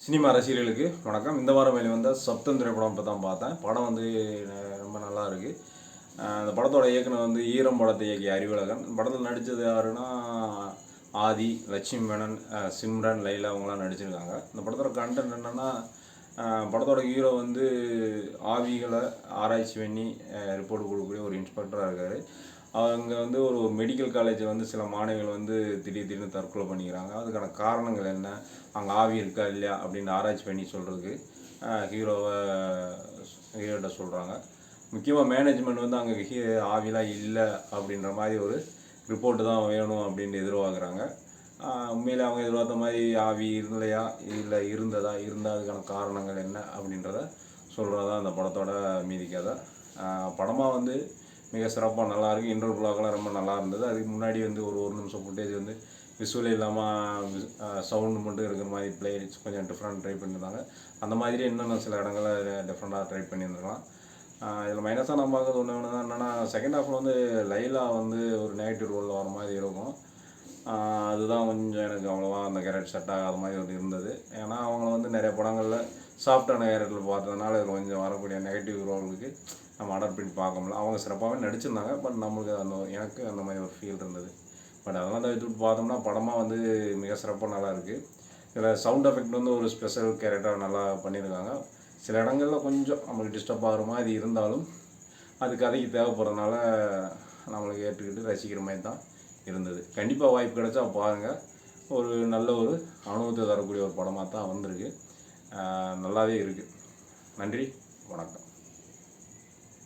Cinema ரசிகர்களுக்கு வணக்கம். இந்த வாரம் வெளிவந்த சப்தம் திரைப்படம் இப்போ தான் பார்த்தேன். படம் வந்து ரொம்ப நல்லா இருக்குது. அந்த படத்தோட இயக்குனர் வந்து ஈரம் படத்தை இயக்கிய அறிவழகன். படத்தில் நடித்தது யாருன்னா ஆதி, லட்சுமி மேனன், சிம்ரன், லைலா அவங்களாம் நடிச்சிருக்காங்க. இந்த படத்தோட கண்டென்ட் என்னென்னா, படத்தோட ஹீரோ வந்து ஆவிகளை ஆராய்ச்சி பண்ணி ரிப்போர்ட் கொடுக்கக்கூடிய ஒரு இன்ஸ்பெக்டராக இருக்கார். அவங்க வந்து ஒரு மெடிக்கல் காலேஜில் வந்து சில மாணவிகள் வந்து திடீர்னு தற்கொலை பண்ணிக்கிறாங்க. அதுக்கான காரணங்கள் என்ன, அங்கே ஆவி இருக்கா இல்லையா அப்படின்னு ஆராய்ச்சி பண்ணி சொல்கிறதுக்கு ஹீரோட்ட சொல்கிறாங்க. முக்கியமாக மேனேஜ்மெண்ட் வந்து அங்கே ஆவிலாம் இல்லை அப்படின்ற மாதிரி ஒரு ரிப்போர்ட்டு தான் வேணும் அப்படின்னு எதிர்பார்க்குறாங்க. உண்மையில் அவங்க எதிர்பார்த்த மாதிரி ஆவி இல்லையா, இல்லை இருந்தால் அதுக்கான காரணங்கள் என்ன அப்படின்றத சொல்கிறது தான் அந்த படத்தோட மீதி கதை. படமாக வந்து மிக சிறப்பாக நல்லாயிருக்கு. இன்டர்வியூலாம் ரொம்ப நல்லா இருந்தது. அதுக்கு முன்னாடி வந்து ஒரு நிமிஷம் ஃபுட்டேஜ் வந்து விசுவல் இல்லாமல் சவுண்டு மட்டும் இருக்கிற மாதிரி பிளேஸ் கொஞ்சம் டிஃப்ரெண்ட் ட்ரை பண்ணியிருந்தாங்க. அந்த மாதிரி இன்னும் சில இடங்களில் டிஃப்ரெண்ட்டாக ட்ரை பண்ணியிருந்துருக்கலாம். இதில் மைனஸாக நம்ம பார்க்குறது ஒன்று தான் என்னென்னா, செகண்ட் ஹாஃபில் வந்து லைலா வந்து ஒரு நெகட்டிவ் ரோலில் வர மாதிரி இருக்கும். அதுதான் கொஞ்சம் எனக்கு அவ்வளோவா அந்த கேரக்டர் செட் ஆகாத மாதிரி வந்து இருந்தது. ஏன்னா அவங்கள வந்து நிறைய படங்களில் சாஃப்டான கேரக்டர் பார்த்ததுனால இதில் கொஞ்சம் வரக்கூடிய நெகட்டிவ் ரோலுக்கு நம்ம அடாப்ட் பண்ணி பார்க்க முடியல. அவங்க சிறப்பாகவே நடிச்சிருந்தாங்க. பட் நம்மளுக்கு எனக்கு அந்த மாதிரி ஒரு ஃபீல் இருந்தது. பட் அதெல்லாம் தவிர்த்து பார்த்தோம்னா படமாக வந்து மிக சிறப்பாக நல்லா இருக்குது. இதில் சவுண்ட் எஃபெக்ட் வந்து ஒரு ஸ்பெஷல் கேரக்டராக நல்லா பண்ணியிருக்காங்க. சில இடங்களில் கொஞ்சம் நம்மளுக்கு டிஸ்டர்ப் ஆகிற மாதிரி இருந்தாலும் அது கதைக்கு தேவைப்படுறதுனால நம்மளுக்கு ஏற்றுக்கிட்டு ரசிக்கிற மாதிரி தான் இருந்தது. கண்டிப்பாக வாய்ப்பு கிடைச்சா பாருங்கள். ஒரு நல்ல ஒரு அனுபவத்தை தரக்கூடிய ஒரு படமாக தான் வந்திருக்கு. நல்லாவே இருக்குது. நன்றி, வணக்கம்.